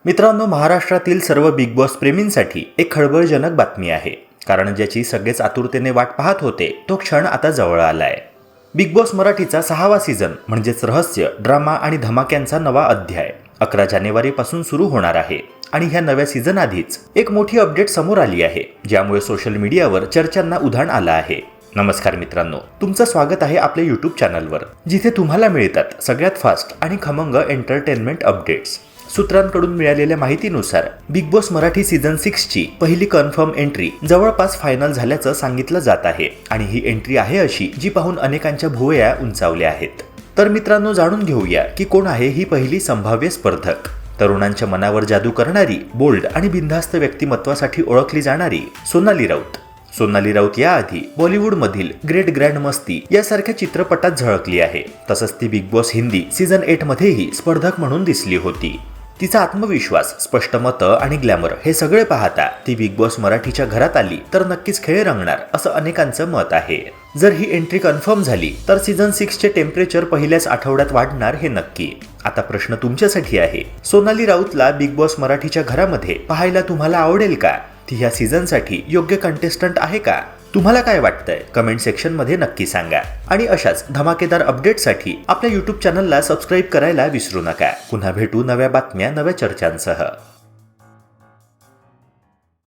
मित्रांनो, महाराष्ट्रातील सर्व बिग बॉस प्रेमींसाठी एक खळबळजनक बातमी आहे. कारण ज्याची सगळेच आतुरतेने वाट पाहत होते तो क्षण आता जवळ आलाय. बिग बॉस मराठीचा 6वा सीझन म्हणजेच रहस्य, ड्रामा आणि धमाक्यांचा नवा अध्याय 11 जानेवारीपासून सुरू होणार आहे. आणि ह्या नव्या सीझन आधीच एक मोठी अपडेट समोर आली आहे, ज्यामुळे सोशल मीडियावर चर्चांना उधाण आलं आहे. नमस्कार मित्रांनो, तुमचं स्वागत आहे आपल्या यूट्यूब चॅनलवर, जिथे तुम्हाला मिळतात सगळ्यात फास्ट आणि खमंग एंटरटेनमेंट अपडेट्स. सूत्रांकडून मिळालेल्या माहितीनुसार बिग बॉस मराठी सीझन 6 ची पहिली कन्फर्म एंट्री जवळपास फायनल झाल्याचं सांगितलं जात आहे. आणि ही एंट्री आहे अशी जी पाहून अनेकांच्या भुवया उंचावल्या आहेत. तर मित्रांनो, जाणून घेऊया की कोण आहे ही पहिली संभाव्य स्पर्धक. तरुणांच्या मनावर जादू करणारी, बोल्ड आणि बिनधास्त व्यक्तिमत्वासाठी ओळखली जाणारी सोनाली राऊत. सोनाली राऊत याआधी बॉलिवूडमधील ग्रेट ग्रँड मस्ती यासारख्या चित्रपटात झळकली आहे. तसंच ती बिग बॉस हिंदी सीझन 8 मध्येही स्पर्धक म्हणून दिसली होती. तिचा आत्मविश्वास, स्पष्ट मतं आणि ग्लॅमर हे सगळे पाहता ती बिग बॉस मराठीच्या घरात आली तर नक्कीच खेळ रंगणार असं अनेकांचं मत आहे. जर ही एंट्री कन्फर्म झाली तर सीझन 6 चे टेम्परेचर पहिल्याच आठवड्यात वाढणार हे नक्की. आता प्रश्न तुमच्यासाठी आहे, सोनाली राऊतला बिग बॉस मराठीच्या घरामध्ये पाहायला तुम्हाला आवडेल का? ती ह्या सीझनसाठी योग्य कंटेस्टंट आहे का? तुम्हाला काय वाटतंय? कमेंट सेक्शन मध्ये नक्की सांगा. आणि अशाच धमाकेदार अपडेटसाठी आपल्या यूट्यूब चॅनलला सबस्क्राईब करायला विसरू नका. पुन्हा भेटू नव्या बातम्या, नव्या चर्चांसह.